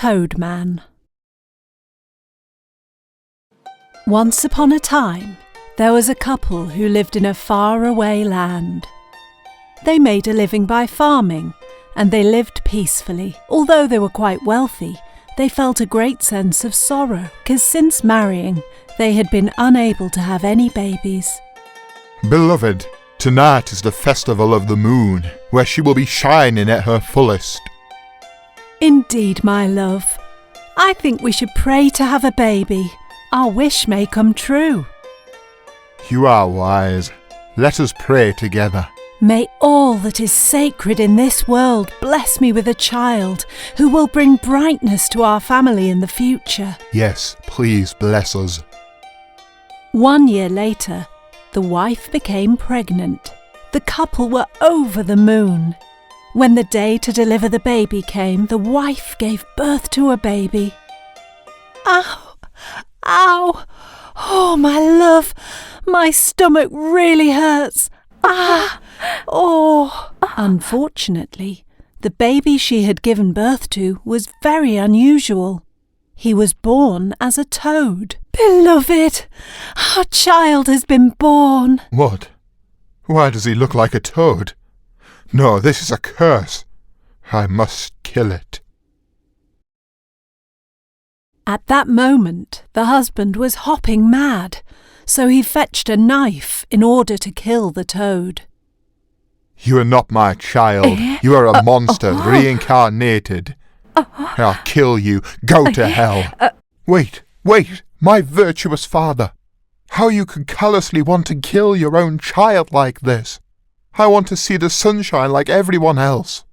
Toad Man. Once upon a time, there was a couple who lived in a faraway land. They made a living by farming, and they lived peacefully. Although they were quite wealthy, they felt a great sense of sorrow, because since marrying, they had been unable to have any babies. Beloved, tonight is the festival of the moon, where she will be shining at her fullest. Indeed, my love. I think we should pray to have a baby. Our wish may come true. You are wise. Let us pray together. May all that is sacred in this world bless me with a child who will bring brightness to our family in the future. Yes, please bless us. 1 year later, the wife became pregnant. The couple were over the moon. When the day to deliver the baby came, the wife gave birth to a baby. Ow! Ow! Oh, my love, my stomach really hurts. Ah! Oh! Unfortunately, the baby she had given birth to was very unusual. He was born as a toad. Beloved, our child has been born. What? Why does he look like a toad? No, this is a curse. I must kill it. At that moment, the husband was hopping mad, so he fetched a knife in order to kill the toad. You are not my child. You are a monster reincarnated. I'll kill you. Go to hell. Wait, my virtuous father. How you could callously want to kill your own child like this. I want to see the sunshine like everyone else.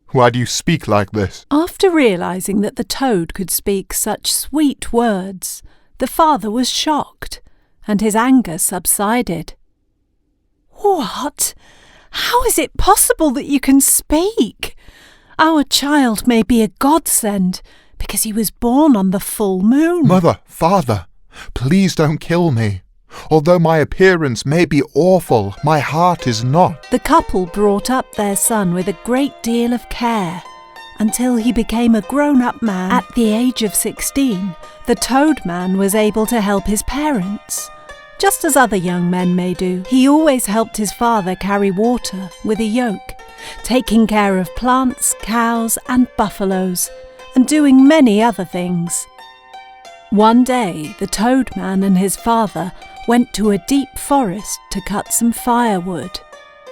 Why do you speak like this? After realizing that the toad could speak such sweet words, the father was shocked, and his anger subsided. What? How is it possible that you can speak? Our child may be a godsend, because he was born on the full moon. Mother, father, please don't kill me. Although my appearance may be awful, my heart is not. The couple brought up their son with a great deal of care, until he became a grown-up man. At the age of 16, the Toad Man was able to help his parents. Just as other young men may do, he always helped his father carry water with a yoke, taking care of plants, cows and buffaloes, and doing many other things. One day, the Toad Man and his father went to a deep forest to cut some firewood.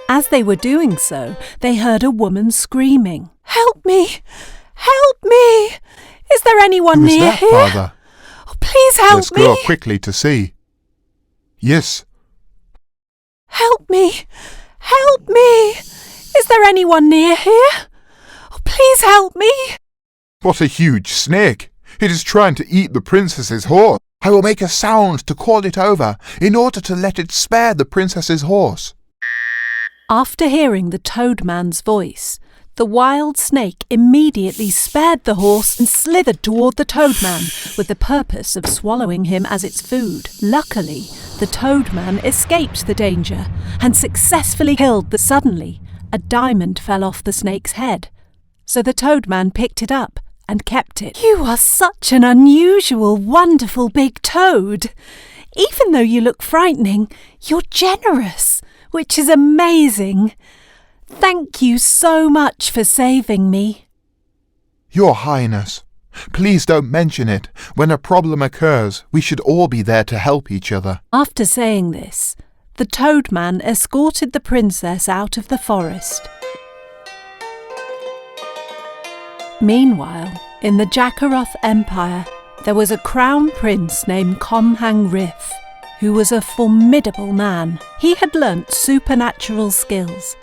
As they were doing so, they heard a woman screaming, "Help me! Help me! Is there anyone Who is near that, here? Father? Oh, please help Let's me! go quickly to see. Yes. Help me! Help me! Is there anyone near here? Oh, please help me! What a huge snake! It is trying to eat the princess's horse. I will make a sound to call it over, in order to let it spare the princess's horse. After hearing the Toad Man's voice, the wild snake immediately spared the horse and slithered toward the Toad Man with the purpose of swallowing him as its food. Luckily, the Toad Man escaped the danger and successfully killed the. Suddenly, a diamond fell off the snake's head, so the Toad Man picked it up and kept it. You are such an unusual, wonderful big toad. Even though you look frightening, you're generous, which is amazing. Thank you so much for saving me. Your Highness, please don't mention it. When a problem occurs, we should all be there to help each other. After saying this, the Toad Man escorted the princess out of the forest. Meanwhile, in the Jakaroth Empire, there was a crown prince named khmer, who was a formidable man. He had learnt supernatural skills,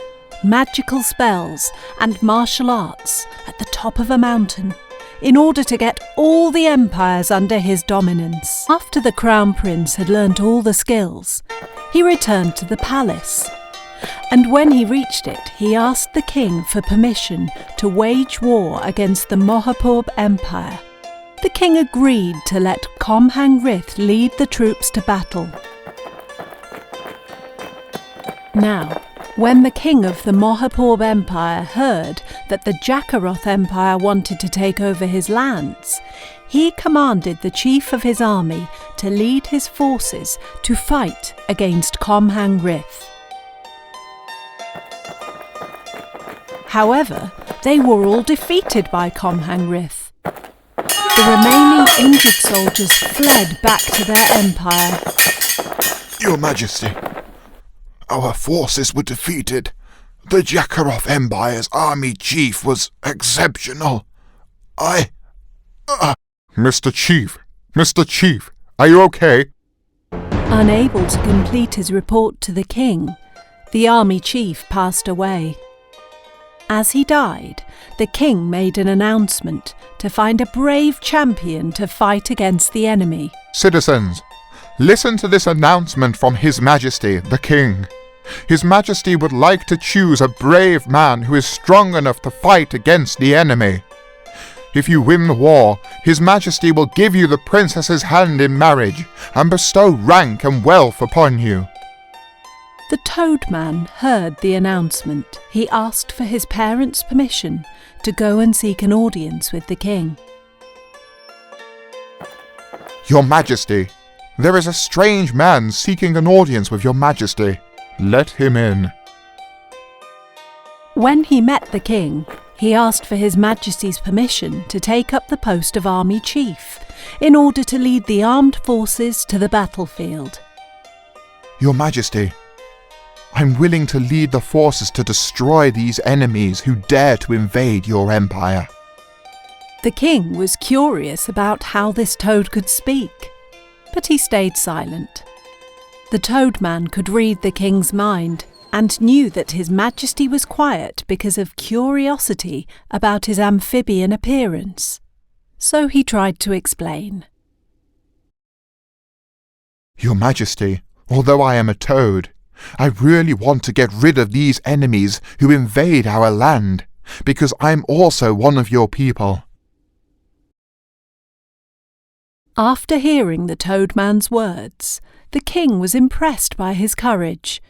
magical spells and martial arts at the top of a mountain in order to get all the empires under his dominance. After the crown prince had learnt all the skills, he returned to the palace. And when he reached it, he asked the king for permission to wage war against the Mohapurb Empire. The king agreed to let khmer lead the troops to battle. Now, When the king of the Mohapurb Empire heard that the Jakaroth Empire wanted to take over his lands, he commanded the chief of his army to lead his forces to fight against Khmer Rith. However, they were all defeated by Khmer Rith. The remaining injured soldiers fled back to their empire. Your Majesty, our forces were defeated. The Jakaroth Empire's army chief was exceptional. Mr. Chief, are you okay? Unable to complete his report to the king, the army chief passed away. As he died, the king made an announcement to find a brave champion to fight against the enemy. Citizens, listen to this announcement from His Majesty, the King. His Majesty would like to choose a brave man who is strong enough to fight against the enemy. If you win the war, His Majesty will give you the princess's hand in marriage and bestow rank and wealth upon you. The Toadman heard the announcement. He asked for his parents' permission to go and seek an audience with the king. Your Majesty, there is a strange man seeking an audience with Your Majesty. Let him in. When he met the king, he asked for His Majesty's permission to take up the post of army chief in order to lead the armed forces to the battlefield. Your Majesty, I'm willing to lead the forces to destroy these enemies who dare to invade your empire. The king was curious about how this toad could speak, but he stayed silent. The Toadman could read the king's mind and knew that His Majesty was quiet because of curiosity about his amphibian appearance. So he tried to explain. Your Majesty, although I am a toad, I really want to get rid of these enemies who invade our land, because I'm also one of your people. After hearing the Toadman's words, the king was impressed by his courage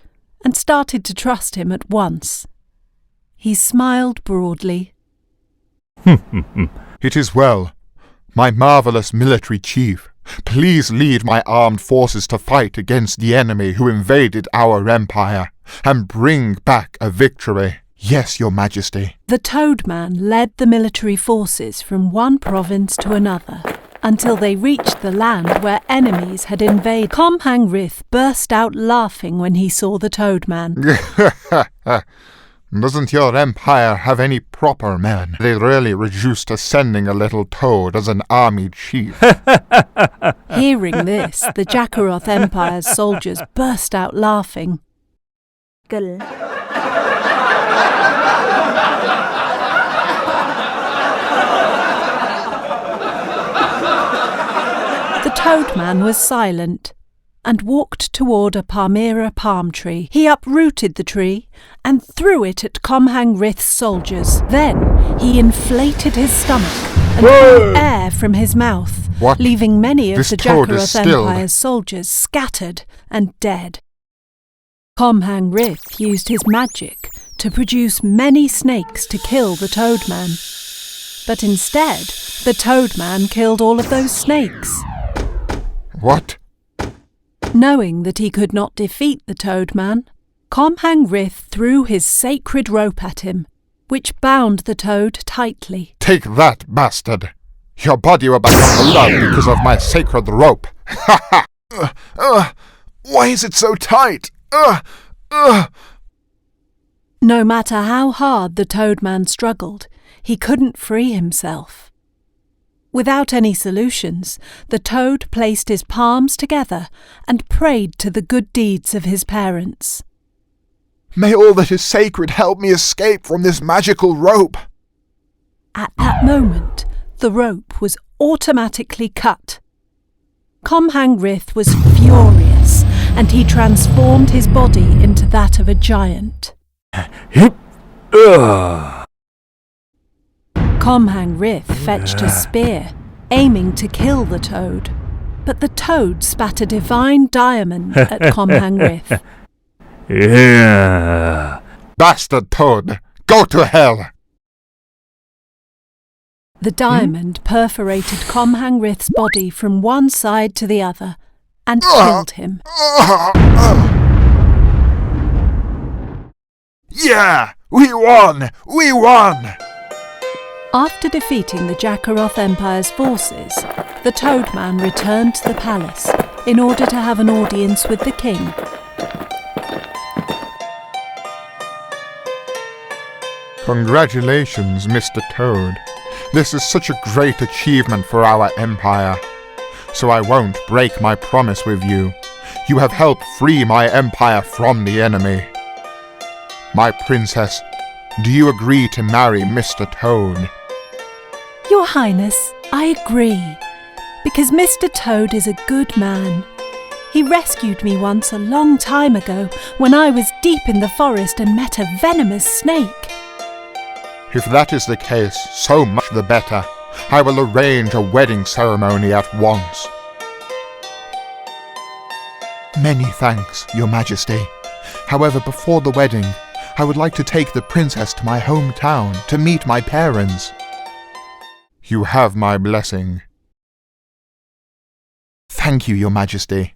and started to trust him at once. He smiled broadly. It is well. My marvelous military chief, please lead my armed forces to fight against the enemy who invaded our empire and bring back a victory. Yes, Your Majesty. The Toadman led the military forces from one province to another until they reached the land where enemies had invaded. Khmer Rith burst out laughing when he saw the Toadman. Doesn't your empire have any proper men? They really reduced to sending a little toad as an army chief. Hearing this, the Jakaroth Empire's soldiers burst out laughing. The Toadman was silent and walked toward a Palmyra palm tree. He uprooted the tree and threw it at Khmer Rith's soldiers. Then he inflated his stomach and blew air from his mouth, What? leaving many of This the toad is Jakaroth still- Empire's soldiers scattered and dead. Khmer Rith used his magic to produce many snakes to kill the Toadman. But instead, the Toadman killed all of those snakes. What? Knowing that he could not defeat the Toadman, Khmer Rith threw his sacred rope at him, which bound the toad tightly. Take that, bastard! Your body will become blood because of my sacred rope. Ha ha! Why is it so tight? No matter how hard the Toadman struggled, he couldn't free himself. Without any solutions, the toad placed his palms together and prayed to the good deeds of his parents. May all that is sacred help me escape from this magical rope. At that moment, the rope was automatically cut. Khmer Rith was furious, and he transformed his body into that of a giant. Khmer Rith fetched a spear, aiming to kill the toad, but the toad spat a divine diamond at Khmer Rith. Yeah. Bastard Toad! Go to hell! The diamond perforated Comhangrith's body from one side to the other and killed him. Yeah! We won! We won! After defeating the Jakaroth Empire's forces, the Toadman returned to the palace in order to have an audience with the king. Congratulations, Mr. Toad. This is such a great achievement for our empire. So I won't break my promise with you. You have helped free my empire from the enemy. My princess, do you agree to marry Mr. Toad? Your Highness, I agree, because Mr. Toad is a good man. He rescued me once a long time ago when I was deep in the forest and met a venomous snake. If that is the case, so much the better. I will arrange a wedding ceremony at once. Many thanks, Your Majesty. However, before the wedding, I would like to take the princess to my hometown to meet my parents. You have my blessing. Thank you, Your Majesty.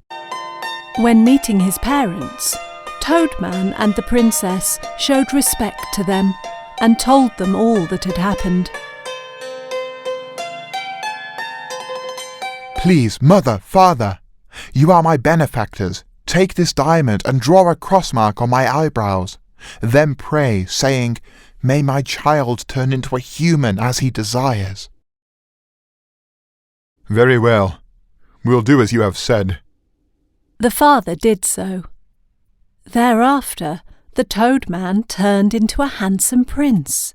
When meeting his parents, Toadman and the princess showed respect to them and told them all that had happened. Please, Mother, Father, you are my benefactors. Take this diamond and draw a cross mark on my eyebrows. Then pray, saying, "May my child turn into a human as he desires." Very well. We'll do as you have said. The father did so. Thereafter, the Toadman turned into a handsome prince.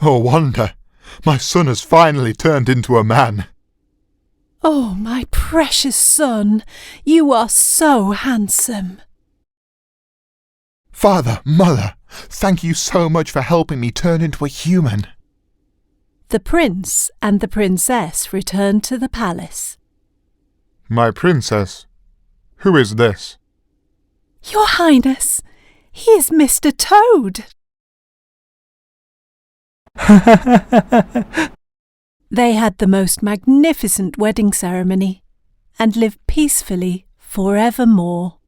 Oh wonder! My son has finally turned into a man. Oh, my precious son, you are so handsome. Father, Mother, thank you so much for helping me turn into a human. The prince and the princess returned to the palace. My princess, who is this? Your Highness, he is Mr. Toad. They had the most magnificent wedding ceremony and lived peacefully forevermore.